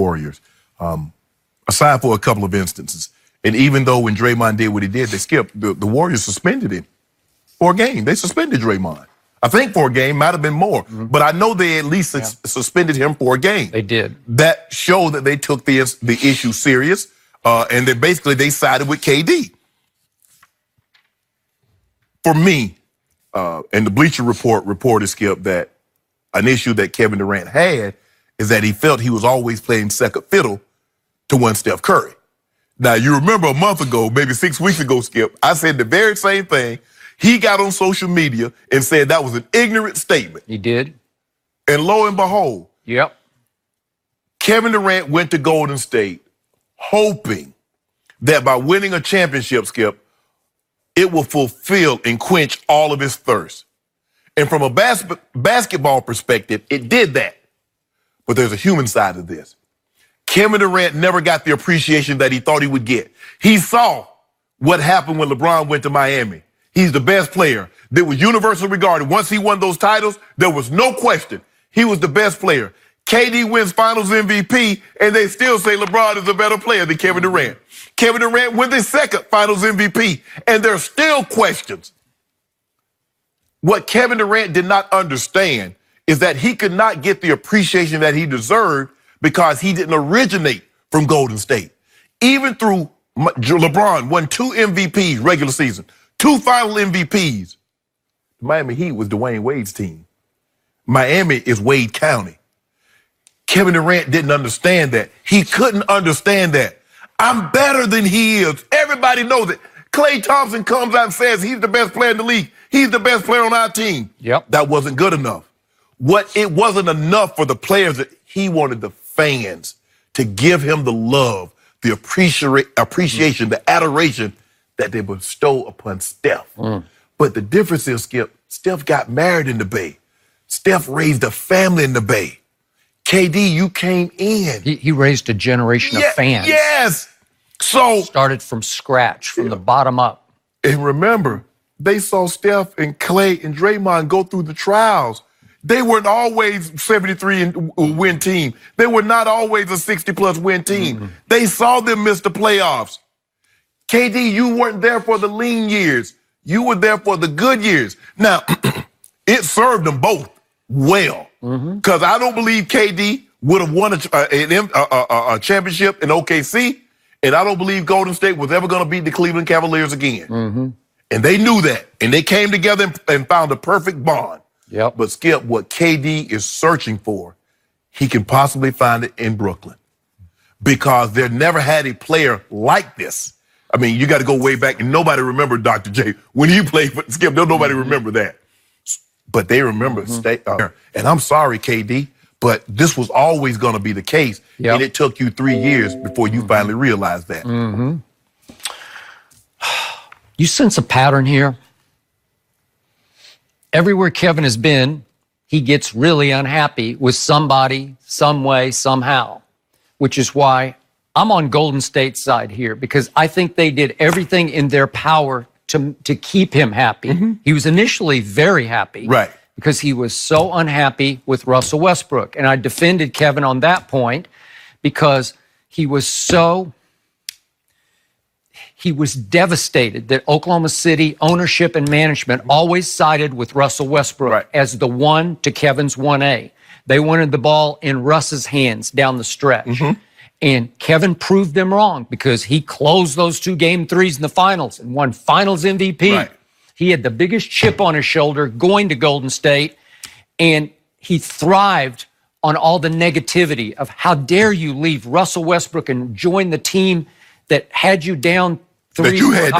Warriors, aside for a couple of instances. And even though when Draymond did what he did, they skipped, the Warriors suspended him for a game. They suspended Draymond. I think for a game, might have been more. But I know they at least suspended him for a game. They did. That showed that they took the issue serious, and then basically they sided with KD. For me, and the Bleacher Report reported, Skip, that an issue that Kevin Durant had is that he felt he was always playing second fiddle to one Steph Curry. Now, you remember a month ago, maybe 6 weeks ago, Skip, I said the very same thing. He got on social media and said that was an ignorant statement. He did. And lo and behold, Kevin Durant went to Golden State hoping that by winning a championship, Skip, it will fulfill and quench all of his thirst. And from a basketball perspective, it did that. But there's a human side of this. Kevin Durant never got the appreciation that he thought he would get. He saw what happened when LeBron went to Miami. He's the best player. That was universally regarded. Once he won those titles, there was no question. He was the best player. KD wins Finals MVP, and they still say LeBron is a better player than Kevin Durant. Kevin Durant wins his second Finals MVP, and there's still questions. What Kevin Durant did not understand is that he could not get the appreciation that he deserved because he didn't originate from Golden State. Even through LeBron won 2 MVPs regular season, 2 final MVPs. Miami Heat was Dwayne Wade's team. Miami is Wade County. Kevin Durant didn't understand that. He couldn't understand that. I'm better than he is. Everybody knows it. Klay Thompson comes out and says he's the best player in the league. He's the best player on our team. That wasn't good enough. It wasn't enough for the players that he wanted the fans to give him the love, the appreciation, the adoration that they bestow upon Steph. But the difference is, Skip, Steph got married in the Bay. Steph raised a family in the Bay. KD, you came in. He raised a generation of fans. Yes. So started from scratch, from the bottom up. And remember, they saw Steph and Klay and Draymond go through the trials. They weren't always 73 and win team. They were not always a 60-plus win team. They saw them miss the playoffs. KD, you weren't there for the lean years. You were there for the good years. Now, it served them both well. Because I don't believe KD would have won a championship in OKC, and I don't believe Golden State was ever going to beat the Cleveland Cavaliers again. And they knew that, and they came together and found a perfect bond. But Skip, what KD is searching for, he can possibly find it in Brooklyn. Because they never had a player like this. I mean, you got to go way back, and nobody remembered Dr. J. When he played for Skip, nobody remember that. But they remember and I'm sorry, KD, but this was always going to be the case. And it took you 3 years before you finally realized that. You sense a pattern here? Everywhere Kevin has been, he gets really unhappy with somebody, some way, somehow, which is why I'm on Golden State's side here, because I think they did everything in their power to keep him happy. He was initially very happy. Because he was so unhappy with Russell Westbrook. And I defended Kevin on that point because he was devastated that Oklahoma City ownership and management always sided with Russell Westbrook as the 1 to Kevin's 1A. They wanted the ball in Russ's hands down the stretch. And Kevin proved them wrong because he closed those 2 game threes in the finals and won Finals MVP. He had the biggest chip on his shoulder going to Golden State, and he thrived on all the negativity of how dare you leave Russell Westbrook and join the team that had you down 3 you had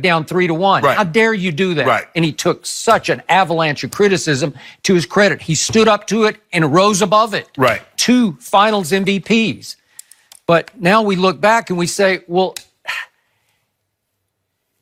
down 3-1. How dare you do that? And he took such an avalanche of criticism. To his credit, he stood up to it and rose above it. 2 Finals MVPs. But now we look back and we say, well,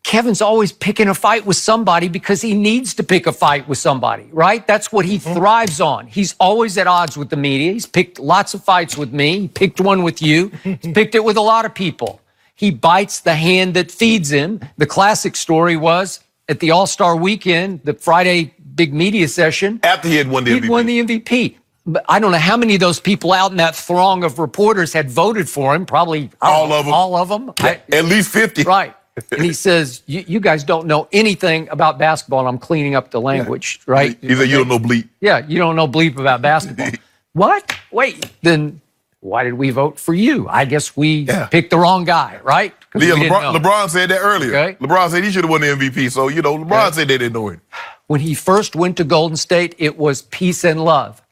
Kevin's always picking a fight with somebody because he needs to pick a fight with somebody, right? That's what he thrives on. He's always at odds with the media. He's picked lots of fights with me. He picked one with you. He's picked it with a lot of people. He bites the hand that feeds him. The classic story was at the All-Star weekend, the Friday big media session. After he had won the MVP. He'd won the MVP. But I don't know how many of those people out in that throng of reporters had voted for him. Probably all of them. All of them. At least 50. Right. And he says, you guys don't know anything about basketball, and I'm cleaning up the language, right? He said, you don't know bleep. Yeah, you don't know bleep about basketball. What? Wait, then why did we vote for you? I guess we picked the wrong guy, right? Yeah, LeBron said that earlier. Okay. LeBron said he should have won the MVP, so, LeBron said they didn't know it. When he first went to Golden State, it was peace and love.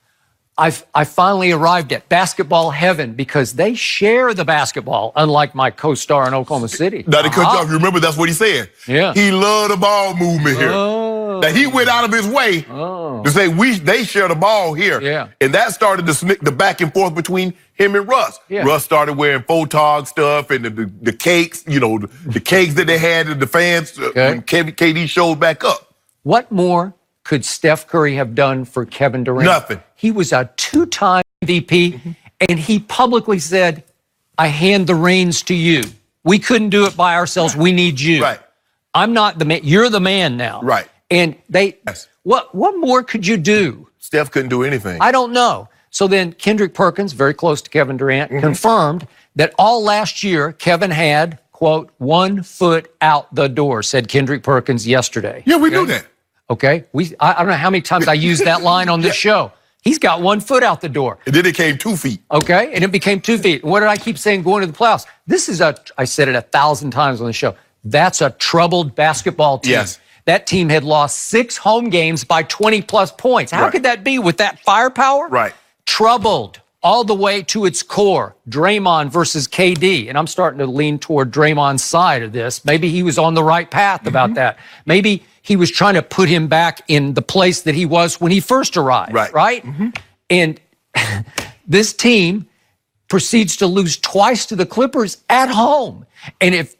I finally arrived at basketball heaven because they share the basketball, unlike my co-star in Oklahoma City. Now, to cut you off, remember that's what he said. Yeah. He loved the ball movement here. That he went out of his way to say they share the ball here. Yeah. And that started the back and forth between him and Russ. Yeah. Russ started wearing photog stuff and the cakes, the cakes that they had at the fans when KD showed back up. What more could Steph Curry have done for Kevin Durant? Nothing. He was a 2-time MVP, and he publicly said, I hand the reins to you. We couldn't do it by ourselves. We need you. Right. I'm not the man. You're the man now. Right. And what more could you do? Steph couldn't do anything. I don't know. So then Kendrick Perkins, very close to Kevin Durant, confirmed that all last year Kevin had, quote, 1 foot out the door, said Kendrick Perkins yesterday. Yeah, we knew that. Okay. I don't know how many times I used that line on this show. He's got 1 foot out the door. And then it came 2 feet. Okay. And it became 2 feet. What did I keep saying going to the playoffs? I said it 1,000 times on the show. That's a troubled basketball team. Yes. That team had lost 6 home games by 20-plus points. How could that be with that firepower? Right. Troubled all the way to its core. Draymond versus KD. And I'm starting to lean toward Draymond's side of this. Maybe he was on the right path about that. Maybe he was trying to put him back in the place that he was when he first arrived. Right? And this team proceeds to lose twice to the Clippers at home. And if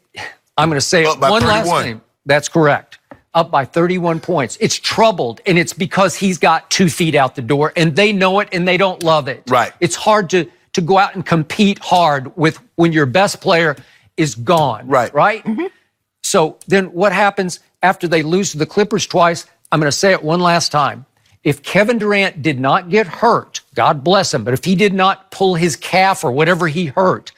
I'm going to say it one last time, that's correct. Up by 31 points. It's troubled, and it's because he's got 2 feet out the door, and they know it, and they don't love it. Right. It's hard to go out and compete hard with when your best player is gone. Right? So then what happens after they lose to the Clippers twice? I'm going to say it one last time. If Kevin Durant did not get hurt, God bless him, but if he did not pull his calf or whatever he hurt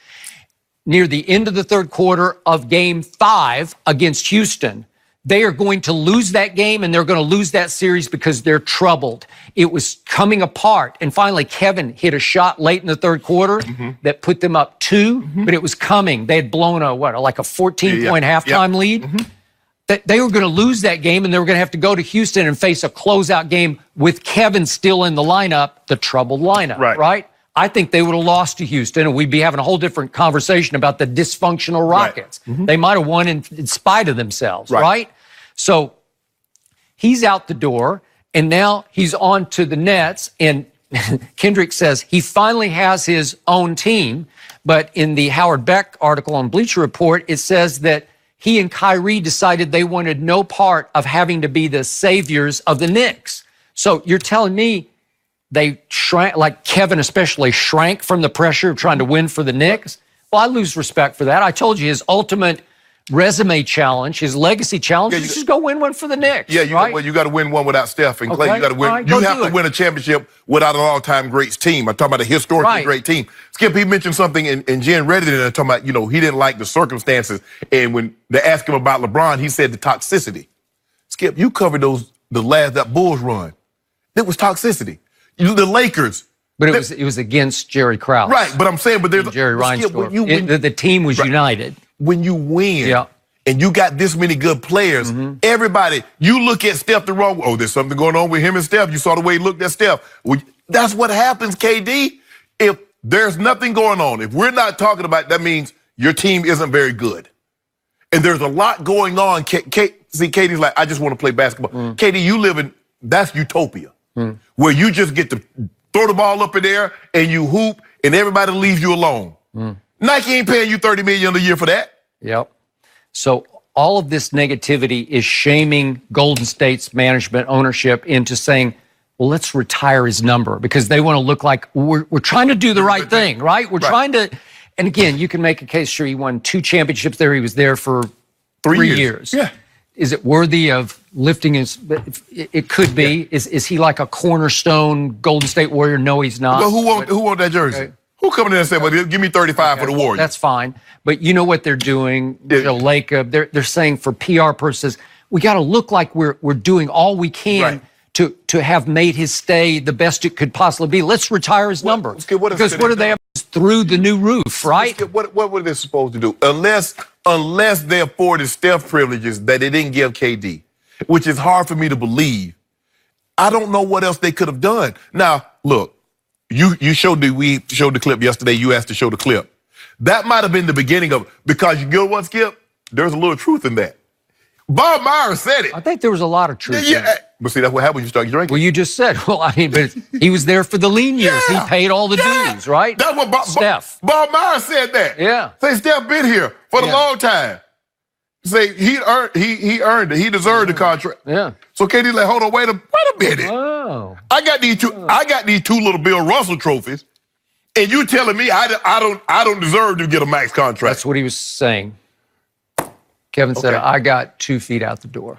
near the end of the third quarter of Game 5 against Houston, they are going to lose that game, and they're going to lose that series because they're troubled. It was coming apart. And finally, Kevin hit a shot late in the third quarter that put them up 2, but it was coming. They had blown a 14-point halftime lead. That they were going to lose that game, and they were going to have to go to Houston and face a closeout game with Kevin still in the lineup, the troubled lineup, right? I think they would have lost to Houston, and we'd be having a whole different conversation about the dysfunctional Rockets. They might have won in spite of themselves, right? So he's out the door, and now he's on to the Nets, and Kendrick says he finally has his own team, but in the Howard Beck article on Bleacher Report, it says that he and Kyrie decided they wanted no part of having to be the saviors of the Knicks. So you're telling me they shrank, like Kevin especially, shrank from the pressure of trying to win for the Knicks? Well, I lose respect for that. I told you his ultimate resume challenge, his legacy challenge is just go win one for the Knicks. Yeah, you got to win one without Steph and Clay. You got to win. You have to win a championship without an all-time greats team. I'm talking about a historically great team. Skip, he mentioned something, and Jen read it, and talking about, he didn't like the circumstances. And when they asked him about LeBron, he said the toxicity. Skip, you covered that Bulls run. It was toxicity. The Lakers. But it was against Jerry Krause. Right, but I'm saying, but there's Jerry Reinsdorf. The team was united. When you win, and you got this many good players, everybody, you look at Steph the wrong way. Oh, there's something going on with him and Steph. You saw the way he looked at Steph. Well, that's what happens, KD. If there's nothing going on, if we're not talking about it, that means your team isn't very good. And there's a lot going on. See, KD's like, I just want to play basketball. KD, you live in, that's utopia, where you just get to throw the ball up in there and you hoop and everybody leaves you alone. Nike ain't paying you $30 million a year for that. Yep. So all of this negativity is shaming Golden State's management ownership into saying, well, let's retire his number because they want to look like we're trying to do the right thing, right? We're trying to, and again, you can make a case, sure, he won 2 championships there. He was there for 3 years. Yeah. is it worthy of lifting his? It could be. Yeah. Is he like a cornerstone Golden State Warrior? No, he's not. Well, who won that jersey? Okay. Who coming in and said, "Well, give me 35 for the Warriors"? That's fine. But you know what they're doing, they're saying for PR purposes, we got to look like we're doing all we can to have made his stay the best it could possibly be. Let's retire his number. Because what do they have through the new roof, right? What were they supposed to do? Unless they afforded Steph privileges that they didn't give KD, which is hard for me to believe. I don't know what else they could have done. Now, look, we showed the clip yesterday. You asked to show the clip. That might have been the beginning of it, because you know what, Skip? There's a little truth in that. Bob Myers said it. I think there was a lot of truth in it. But see, that's what happened when you start drinking. Well, you just said, but he was there for the lean years. He paid all the dues, right? That's what Steph. Bob Myers said that. Yeah. Say Steph been here for a long time. Say he earned it. He deserved the contract. Yeah. So KD's like, hold on, wait a minute. Oh. I got these two little Bill Russell trophies, and you telling me I don't deserve to get a max contract. That's what he was saying. Kevin said, I got 2 feet out the door.